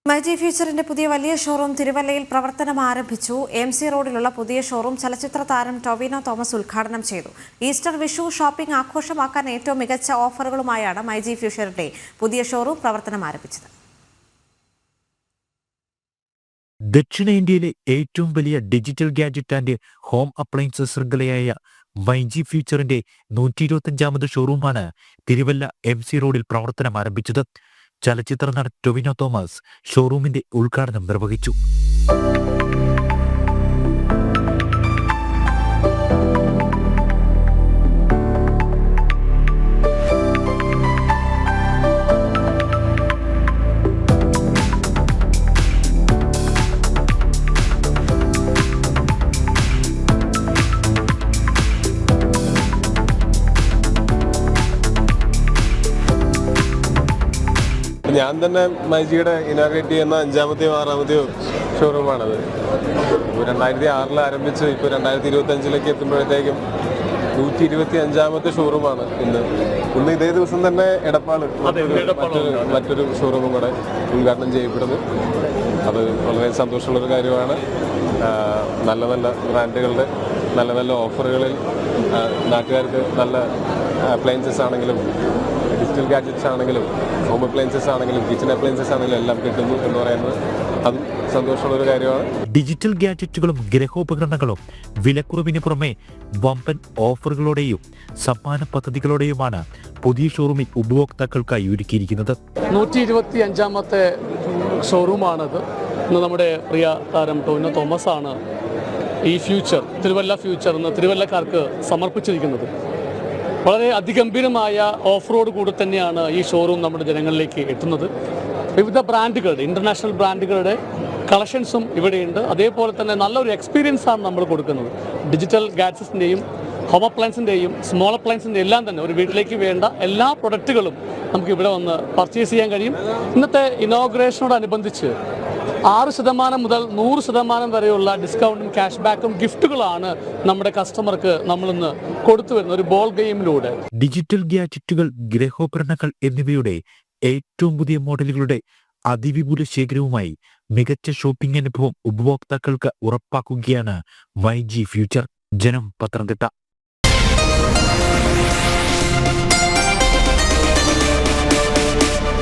മൈജി ഫ്യൂച്ചറിന്റെ പുതിയ വലിയ ഷോറൂം തിരുവല്ലയിൽ പ്രവർത്തനം ആരംഭിച്ചു. എംസി റോഡിലുള്ള പുതിയ ഷോറൂം ചലച്ചിത്ര താരം ടൊവിനോ തോമസ് ഉദ്ഘാടനം ചെയ്തു. ഈസ്റ്റർ വിഷു ഷോപ്പിംഗ് ആഘോഷമാക്കാൻ ഏറ്റവും മികച്ച ഓഫറുകളുമായാണ് മൈജി ഫ്യൂച്ചറിന്റെ പുതിയ ഷോറൂം പ്രവർത്തനം ആരംഭിച്ചത്. ദക്ഷിണേന്ത്യയിലെ ഏറ്റവും വലിയ digital gadget and home appliances ശൃംഖലയായ മൈജി ഫ്യൂച്ചറിന്റെ 125ാമത് ഷോറൂമാണ് തിരുവല്ല എംസി റോഡിൽ പ്രവർത്തനം ആരംഭിച്ചത്. ചലച്ചിത്ര നടൻ ടൊവിനോ തോമസ് ഷോറൂമിന്റെ ഉദ്ഘാടനം നിർവഹിച്ചു. ഞാൻ തന്നെ മൈജിയുടെ ഇനാഗ്രേറ്റ് ചെയ്യുന്ന 5ാമത്തെയോ 6ാമത്തെയോ ഷോറൂമാണത്. 2006 ആരംഭിച്ച് ഇപ്പോൾ 2025 എത്തുമ്പോഴത്തേക്കും 125ാമത്തെ ഷോറൂമാണ് ഇന്ന് ഇതേ ദിവസം തന്നെ എടപ്പാള് മറ്റൊരു ഷോറൂമും കൂടെ ഉദ്ഘാടനം ചെയ്യപ്പെടുന്നു. അത് വളരെ സന്തോഷമുള്ളൊരു കാര്യമാണ്. നല്ല നല്ല ബ്രാൻഡുകളുടെ നല്ല നല്ല ഓഫറുകളിൽ നാട്ടുകാർക്ക് നല്ല അപ്ലയൻസസ് ആണെങ്കിലും ഡിജിറ്റൽ ഗാഡ്ജറ്റ്സ് ആണെങ്കിലും ഹോം അപ്ലയൻസസ് ആണെങ്കിലും കിച്ചൺ അപ്ലയൻസസ് ആണെങ്കിലും എല്ലാം കിട്ടുന്നു എന്ന് പറയുന്നത് അതും സന്തോഷമുള്ളൊരു കാര്യമാണ്. ഡിജിറ്റൽ ഗാഡ്ജറ്റുകളും ഗൃഹോപകരണങ്ങളും വിലക്കുറവിന് പുറമെ വമ്പൻ ഓഫറുകളോടെയും സമ്മാന പദ്ധതികളോടെയുമാണ് പുതിയ ഷോറൂമിൽ ഉപഭോക്താക്കൾക്കായി ഒരുക്കിയിരിക്കുന്നത്. 125ാമത്തെ ഷോറൂമാണത്. ഇന്ന് നമ്മുടെ പ്രിയ താരം ടൊവിനോ തോമസ് ആണ് ഈ തിരുവല്ല ഫ്യൂച്ചർ എന്ന് തിരുവല്ലക്കാർക്ക് സമർപ്പിച്ചിരിക്കുന്നത്. വളരെ അതിഗംഭീരമായ ഓഫറോട് കൂടി തന്നെയാണ് ഈ ഷോറൂം നമ്മുടെ ജനങ്ങളിലേക്ക് എത്തുന്നത്. വിവിധ ബ്രാൻഡുകളുടെ ഇൻ്റർനാഷണൽ ബ്രാൻഡുകളുടെ കളക്ഷൻസും ഇവിടെയുണ്ട്. അതേപോലെ തന്നെ നല്ലൊരു എക്സ്പീരിയൻസാണ് നമ്മൾ കൊടുക്കുന്നത്. ഡിജിറ്റൽ ഗാഡ്ജറ്റ്സിൻ്റെയും ഹോം അപ്ലയൻസിൻ്റെയും സ്മോൾ അപ്ലയൻസിൻ്റെ എല്ലാം തന്നെ ഒരു വീട്ടിലേക്ക് വേണ്ട എല്ലാ പ്രൊഡക്റ്റുകളും നമുക്ക് ഇവിടെ വന്ന് പർച്ചേസ് ചെയ്യാൻ കഴിയും. ഇന്നത്തെ ഇനോഗ്രേഷനോടനുബന്ധിച്ച് 6% മുതൽ 100% വരെയുള്ള ഡിസ്കൗണ്ടും ക്യാഷ് ബാക്കും ഗിഫ്റ്റുകളാണ് നമ്മുടെ കസ്റ്റമർക്ക് നമ്മളിന്ന് കൊടുത്തു വരുന്ന ഒരു ബോൾ ഗെയിമിലൂടെ. ഡിജിറ്റൽ ഗാഡ്ജറ്റുകൾ, ഗൃഹോപകരണങ്ങൾ എന്നിവയുടെ ഏറ്റവും പുതിയ മോഡലുകളുടെ അതിവിപുല ശേഖരവുമായി മികച്ച ഷോപ്പിംഗ് അനുഭവം ഉപഭോക്താക്കൾക്ക് ഉറപ്പാക്കുകയാണ് മൈജി ഫ്യൂച്ചർ. ജനം, പത്തനംതിട്ട.